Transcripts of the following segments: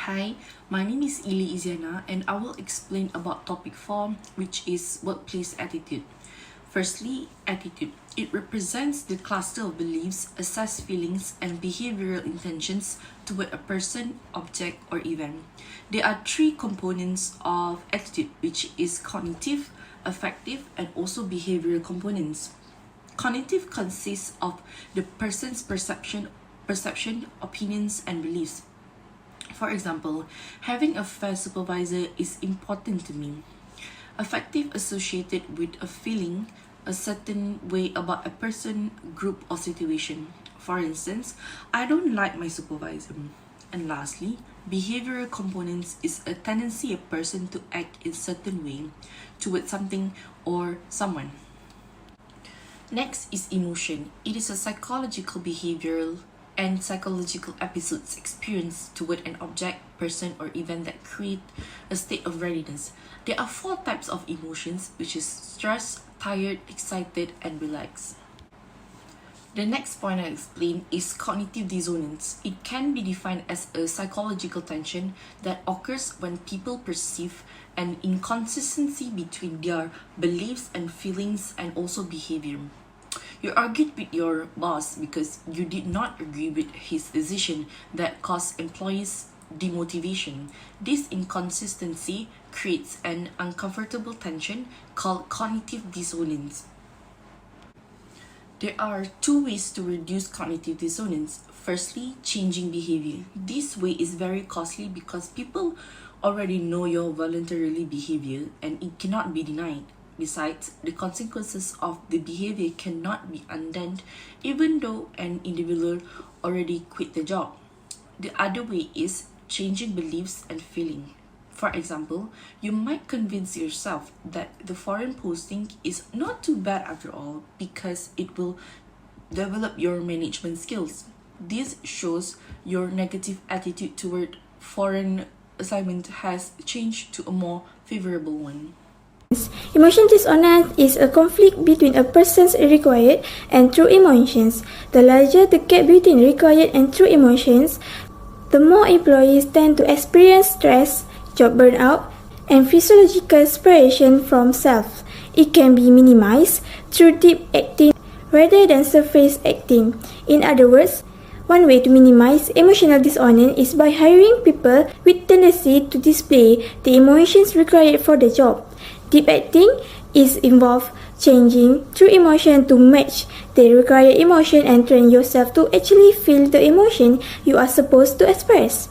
Hi, my name is Ili Iziana and I will explain about topic 4, which is workplace attitude. Firstly, attitude. It represents the cluster of beliefs, assessed feelings, and behavioral intentions toward a person, object, or event. There are three components of attitude, which is cognitive, affective, and also behavioral components. Cognitive consists of the person's perception, opinions, and beliefs. For example, having a fair supervisor is important to me. Affective associated with a feeling a certain way about a person, group, or situation. For instance, I don't like my supervisor. And lastly, behavioral components is a tendency a person to act in a certain way towards something or someone. Next is emotion. It is a psychological, behavioral, and psychological episodes experienced toward an object, person, or event that create a state of readiness. There are 4 types of emotions, which is stress, tired, excited, and relaxed. The next point I explain is cognitive dissonance. It can be defined as a psychological tension that occurs when people perceive an inconsistency between their beliefs and feelings and also behavior. You argued with your boss because you did not agree with his decision that caused employees demotivation. This inconsistency creates an uncomfortable tension called cognitive dissonance. There are 2 ways to reduce cognitive dissonance. Firstly, changing behavior. This way is very costly because people already know your voluntary behavior and it cannot be denied. Besides, the consequences of the behavior cannot be undone even though an individual already quit the job. The other way is changing beliefs and feeling. For example, you might convince yourself that the foreign posting is not too bad after all because it will develop your management skills. This shows your negative attitude toward foreign assignment has changed to a more favorable one. Emotion dissonance is a conflict between a person's required and true emotions. The larger the gap between required and true emotions, the more employees tend to experience stress, job burnout, and physiological separation from self. It can be minimized through deep acting rather than surface acting. In other words, one way to minimize emotional dissonance is by hiring people with tendency to display the emotions required for the job. Deep acting is involved changing true emotion to match the required emotion and train yourself to actually feel the emotion you are supposed to express.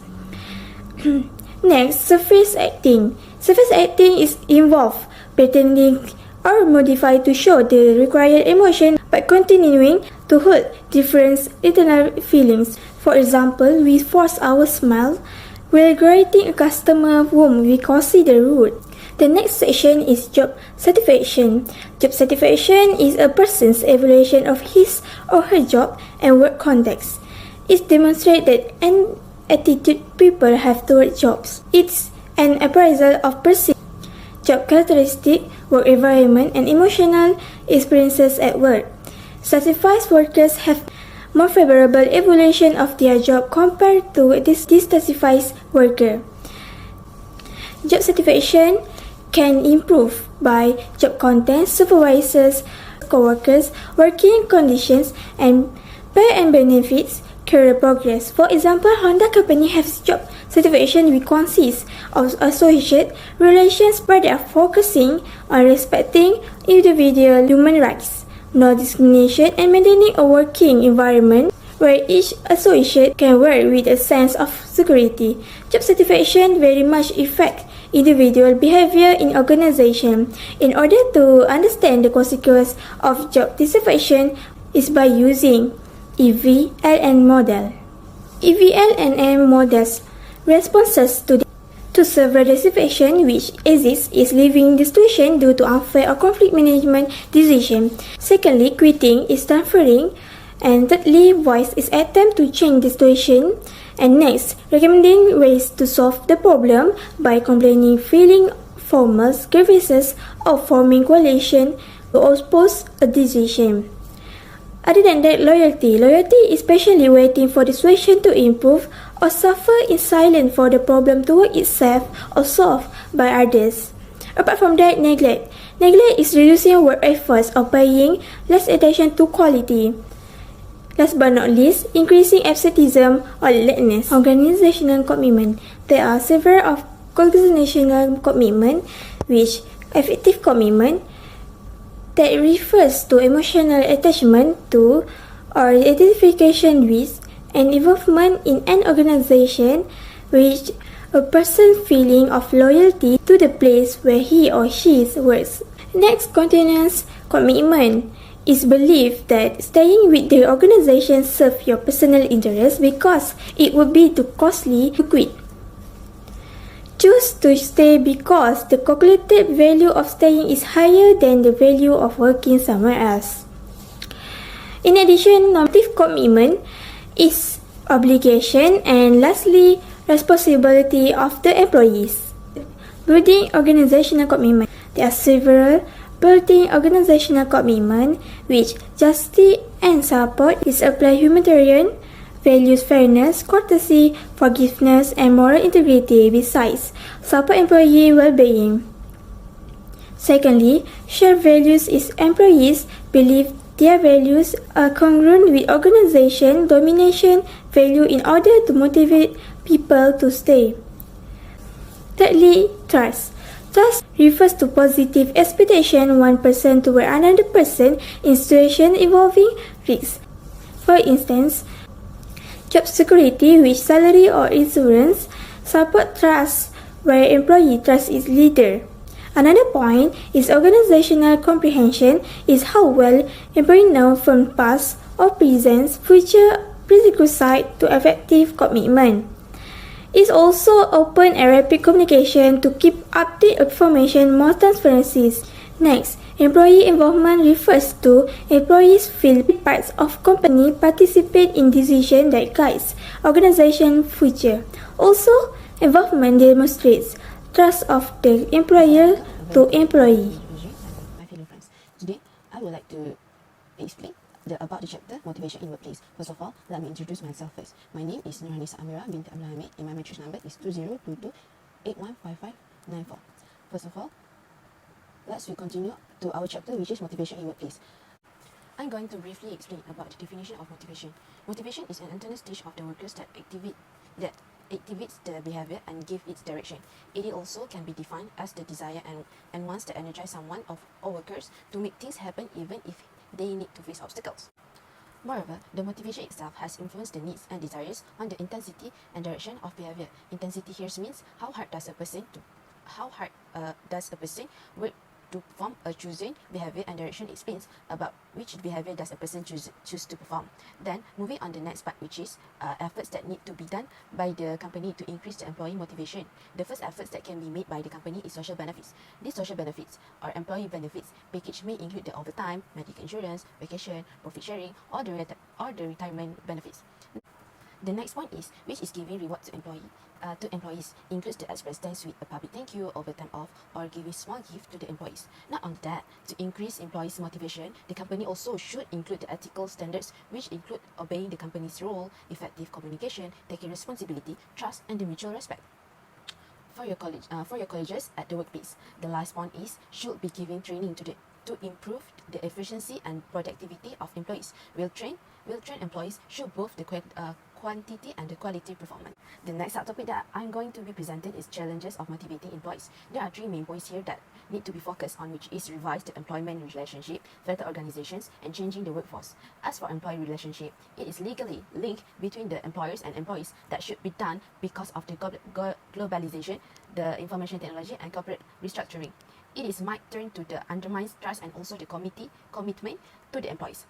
Next, surface acting. Surface acting is involved pretending or modify to show the required emotion by continuing to hurt different internal feelings. For example, we force our smile while greeting a customer whom we consider rude. The next section is job satisfaction. Job satisfaction is a person's evaluation of his or her job and work context. It demonstrates that an attitude people have toward jobs. It's an appraisal of perceived job characteristics, work environment, and emotional experiences at work. Satisfied workers have more favorable evaluation of their job compared to dissatisfied worker. Job satisfaction can improve by job content, supervisors, co-workers, working conditions, and pay and benefits, career progress. For example, Honda company has job satisfaction which consists of associate relations by they are focusing on respecting individual human rights, no discrimination, and maintaining a working environment where each associate can work with a sense of security. Job satisfaction very much affects individual behavior in organization. In order to understand the consequence of job dissatisfaction is by using EVLN model. EVLN models responses to several dissatisfaction which exists is leaving the situation due to unfair or conflict management decision. Secondly, quitting is transferring. And thirdly, voice is attempt to change the situation. And next, recommending ways to solve the problem by complaining, filing formal grievances, or forming coalition to oppose a decision. Other than that, loyalty. Loyalty is patiently waiting for the situation to improve or suffer in silence for the problem to work itself or solved by others. Apart from that, neglect. Neglect is reducing work efforts or paying less attention to quality. Last but not least, increasing absenteeism or lateness. Organizational commitment. There are several of organizational commitment, which affective commitment that refers to emotional attachment to or identification with and involvement in an organization, which a person's feeling of loyalty to the place where he or she works. Next, continuous commitment is believed that staying with the organization serves your personal interest because it would be too costly to quit. Choose to stay because the calculated value of staying is higher than the value of working somewhere else. In addition, normative commitment is obligation and lastly, responsibility of the employees. Building organizational commitment. There are several building organizational commitment which justice and support is applied humanitarian values fairness, courtesy, forgiveness, and moral integrity besides support employee well-being. Secondly, shared values is employees believe their values are congruent with organization domination value in order to motivate people to stay. Thirdly, trust. Trust refers to positive expectation one person toward another person in situations involving risks. For instance, job security with salary or insurance, support trust where employee trusts its leader. Another point is organizational comprehension is how well employee know from past or present future prerequisite to effective commitment. It's also open and rapid communication to keep update information more transparencies. Next, employee involvement refers to employees feel parts of company participate in decision that guides organization future. Also, involvement demonstrates trust of the employer to employee. My fellow friends, today I would like to explain about the chapter Motivation in Workplace. First of all, let me introduce myself first. My name is Nurhanisa Amira binti Abdul Hamid and my matric number is 2022815594. First of all, let's continue to our chapter which is Motivation in Workplace. I'm going to briefly explain about the definition of motivation. Motivation is an internal stage of the workers that activates the behavior and give its direction. It also can be defined as the desire and wants to energize someone or workers to make things happen even if they need to face obstacles. Moreover, the motivation itself has influenced the needs and desires on the intensity and direction of behavior. Intensity here means how hard does a person work to perform a chosen behavior, and direction explains about which behavior does a person choose to perform. Then moving on the next part, which is efforts that need to be done by the company to increase the employee motivation. The first efforts that can be made by the company is social benefits. These social benefits or employee benefits package may include the overtime, medical insurance, vacation, profit sharing, or the retirement benefits. The next point is which is giving reward to employees includes to express thanks with a public thank you, overtime off, or giving small gift to the employees. Not only that, to increase employees' motivation, the company also should include the ethical standards, which include obeying the company's role, effective communication, taking responsibility, trust, and the mutual respect. For your colleges at the workplace, the last point is should be giving training to improve the efficiency and productivity of employees. Well-trained employees should both the quantity and the quality performance. The next subtopic that I'm going to be presenting is challenges of motivating employees. There are three main points here that need to be focused on, which is revise the employment relationship, further organizations, and changing the workforce. As for employee relationship, it is legally linked between the employers and employees that should be done because of the globalization, the information technology, and corporate restructuring. It might turn to the undermines trust and also the commitment to the employees.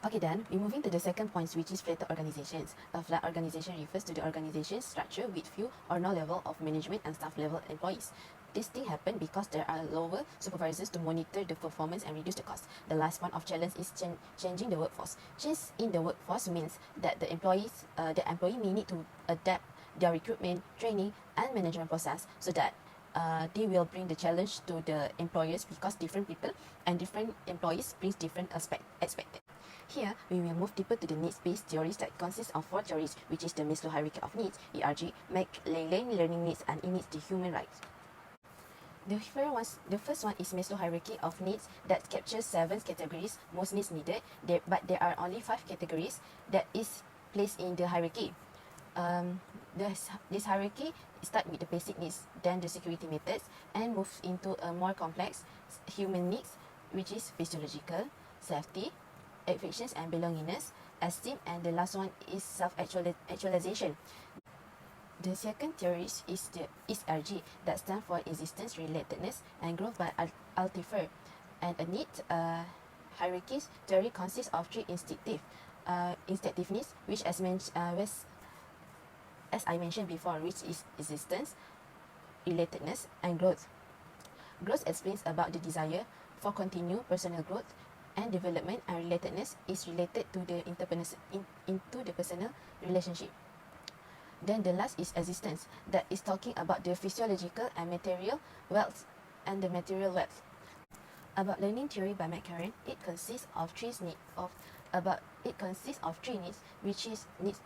Okay, then we're moving to the second point, which is flatter organizations. A flat organization refers to the organization's structure with few or no level of management and staff level employees. This thing happens because there are lower supervisors to monitor the performance and reduce the cost. The last one of challenge is changing the workforce. Change in the workforce means that the employee may need to adapt their recruitment, training, and management process so that they will bring the challenge to the employers because different people and different employees brings different expected. Here, we will move deeper to the needs-based theories that consist of 4 theories, which is the Maslow hierarchy of needs, ERG, McLean learning needs, and in needs the human rights. The first one is Maslow hierarchy of needs that captures 7 categories, most needs needed, but there are only 5 categories that is placed in the hierarchy. This hierarchy starts with the basic needs, then the security methods, and moves into a more complex human needs, which is physiological, safety, affections and belongingness, esteem, and the last one is self-actualization. The second theory is RG, that stands for existence, relatedness, and growth by Altifer. And a need hierarchies theory consists of 3 instinctiveness, which as I mentioned before, which is existence, relatedness, and growth. Growth explains about the desire for continued personal growth and development, and relatedness is related to the into the personal relationship. Then the last is existence, that is talking about the physiological and material wealth and the material wealth. About learning theory by McCarran, it consists of 3 needs, which is needs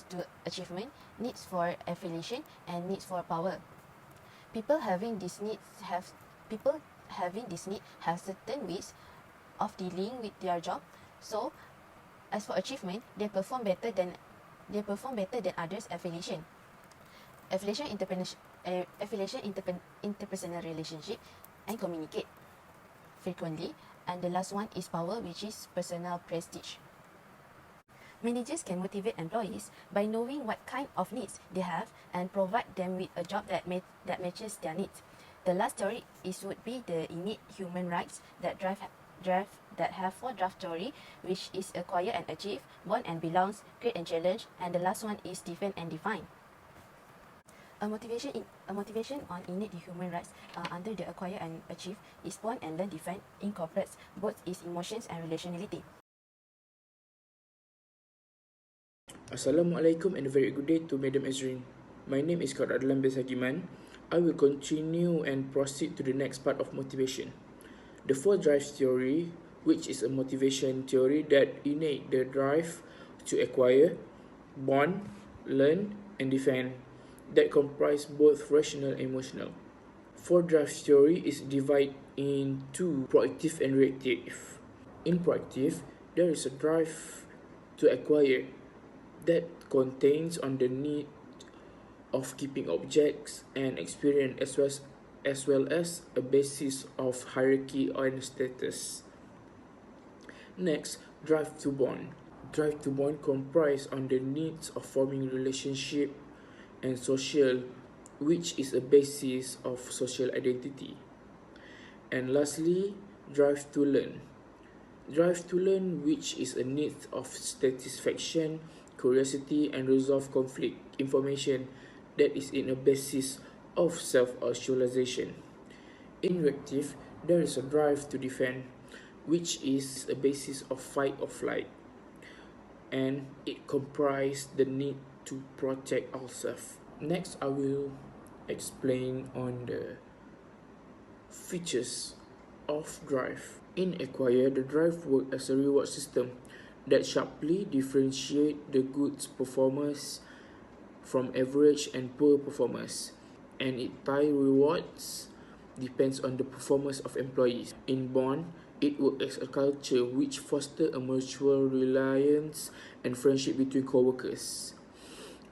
to achievement, needs for affiliation, and needs for power. People having this need have certain ways of dealing with their job. So, as for achievement, they perform better than others. Affiliation, interpersonal relationship, and communicate frequently. And the last one is power, which is personal prestige. Managers can motivate employees by knowing what kind of needs they have and provide them with a job that matches their needs. The last theory would be the innate human rights that have 4 draft theory, which is acquire and achieve, born and belongs, create and challenge, and the last one is defend and define. A motivation on innate human rights under the acquire and achieve is born and learn define incorporates both its emotions and relationality. Assalamualaikum and a very good day to Madam Ezrin. My name is Kak Adlan Besagiman. I will continue and proceed to the next part of motivation. The 4 drives theory, which is a motivation theory that innate the drive to acquire, bond, learn, and defend, that comprise both rational and emotional. 4 drives theory is divided into proactive and reactive. In proactive, there is a drive to acquire that contains on the need of keeping objects and experience as well as a basis of hierarchy and status. Next, drive to bond. Drive to bond comprise on the needs of forming relationship and social, which is a basis of social identity. And lastly, drive to learn. Drive to learn, which is a need of satisfaction, curiosity, and resolve conflict information that is in a basis of self-actualization. In reactive, there is a drive to defend, which is a basis of fight or flight, and it comprises the need to protect ourselves. Next, I will explain on the features of drive. In acquire, the drive works as a reward system that sharply differentiate the good performers from average and poor performers, and it tie rewards depends on the performance of employees. In bond, it works as a culture which fosters a mutual reliance and friendship between co-workers,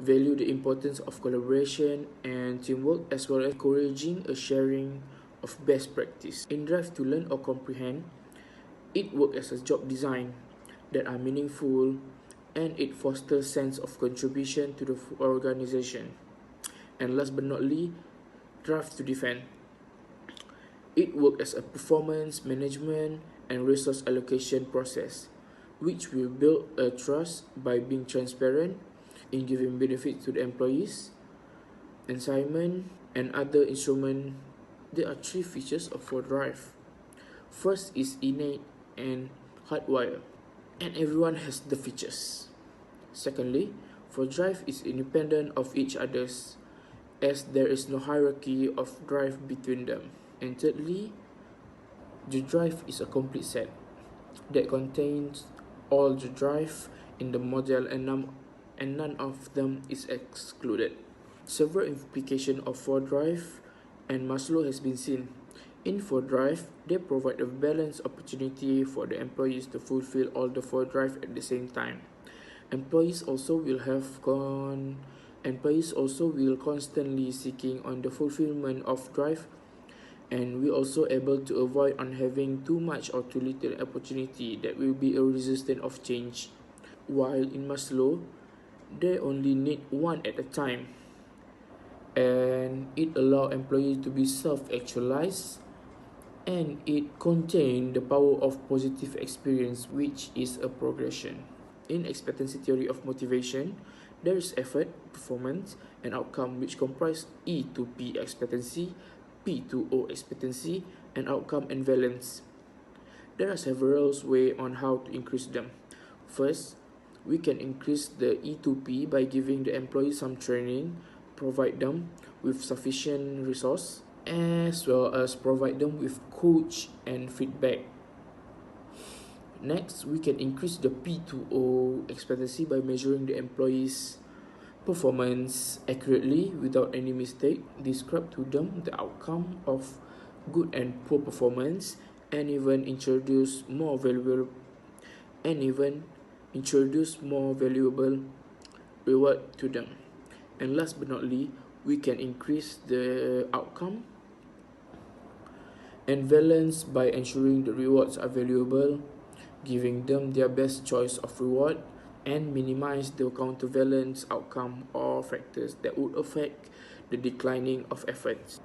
value the importance of collaboration and teamwork, as well as encouraging a sharing of best practice. In drive to learn or comprehend, it works as a job design that are meaningful, and it fosters sense of contribution to the organization. And last but not least, drive to defend. It works as a performance management and resource allocation process, which will build a trust by being transparent in giving benefits to the employees, assignment, and other instruments. There are 3 features of for drive. First is innate and hardwired, and everyone has the features. Secondly, for drive is independent of each others, as there is no hierarchy of drive between them. And thirdly, the drive is a complete set. that contains all the drive in the model and none of them is excluded. Several implications of for drive and Maslow has been seen. In for drive, they provide a balanced opportunity for the employees to fulfill all the for drive at the same time. Employees also will constantly seeking on the fulfillment of drive, and we also able to avoid on having too much or too little opportunity that will be a resistant of change. While in Maslow, they only need one at a time, and it allow employees to be self-actualized, and it contain the power of positive experience, which is a progression. In expectancy theory of motivation, there is effort, performance, and outcome, which comprise E to P expectancy, P to O expectancy, and outcome and valence. There are several ways on how to increase them. First, we can increase the E to P by giving the employee some training, provide them with sufficient resource, as well as provide them with coach and feedback. Next, we can increase the P2O expectancy by measuring the employee's performance accurately without any mistake, describe to them the outcome of good and poor performance, and even introduce more valuable reward to them. And last but not least, we can increase the outcome and valence by ensuring the rewards are valuable, giving them their best choice of reward, and minimize the countervalence outcome or factors that would affect the declining of efforts.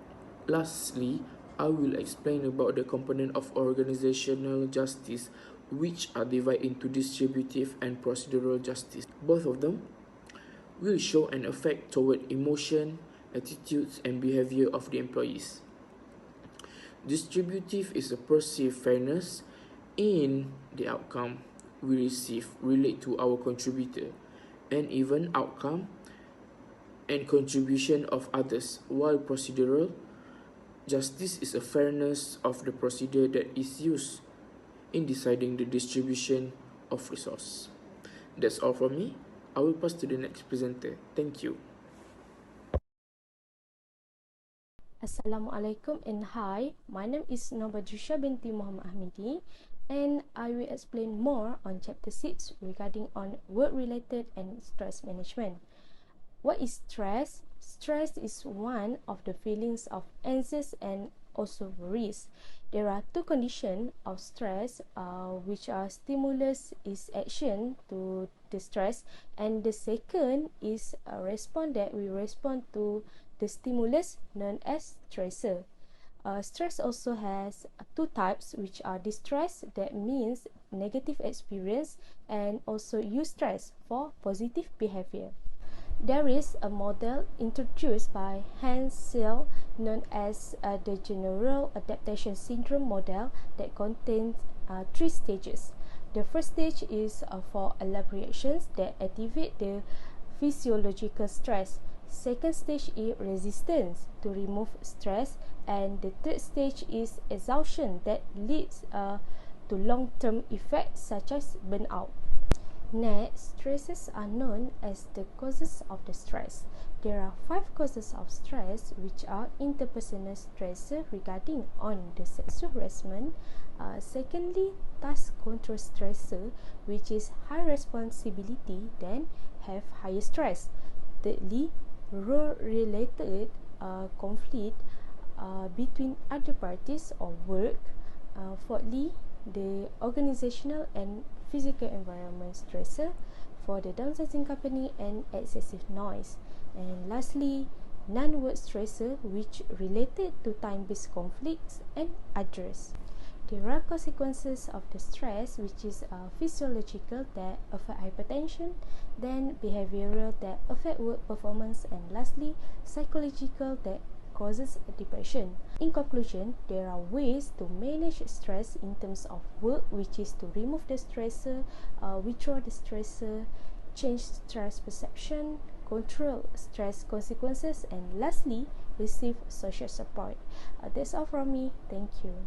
Lastly, I will explain about the component of organizational justice, which are divided into distributive and procedural justice. Both of them will show an effect toward emotion, attitudes, and behavior of the employees. Distributive is a perceived fairness in the outcome we receive relate to our contributor, and even outcome and contribution of others, while procedural justice is a fairness of the procedure that is used in deciding the distribution of resource. That's all from me. I will pass to the next presenter. Thank you. Assalamualaikum and hi, my name is Nobadrisha binti Muhammad Ahmidi, and I will explain more on chapter 6 regarding on work-related and stress management. What is stress? Stress is one of the feelings of anxious and also worries. There are two conditions of stress, which are stimulus is action to the stress, and the second is a response that we respond to the stimulus known as stressor. Stress also has two types, which are distress, that means negative experience, and also eustress for positive behavior. There is a model introduced by Hans Searle known as the General Adaptation Syndrome model that contains three stages. The first stage is for elaborations that activate the physiological stress. Second stage is resistance to remove stress, and the third stage is exhaustion that leads to long-term effects such as burnout. Next, stresses are known as the causes of the stress. There are 5 causes of stress, which are interpersonal stressor regarding on the sexual harassment. Secondly, task control stressor, which is high responsibility then have higher stress. Thirdly, role-related conflict between other parties or work. Fourthly, the organizational and physical environment stressor for the downsizing company and excessive noise. And lastly, non-work stressor, which related to time-based conflicts and others. There are consequences of the stress, which is physiological that affect hypertension, then behavioral that affect work performance, and lastly, psychological that causes depression. In conclusion, there are ways to manage stress in terms of work, which is to remove the stressor, withdraw the stressor, change stress perception, control stress consequences, and lastly, receive social support. That's all from me. Thank you.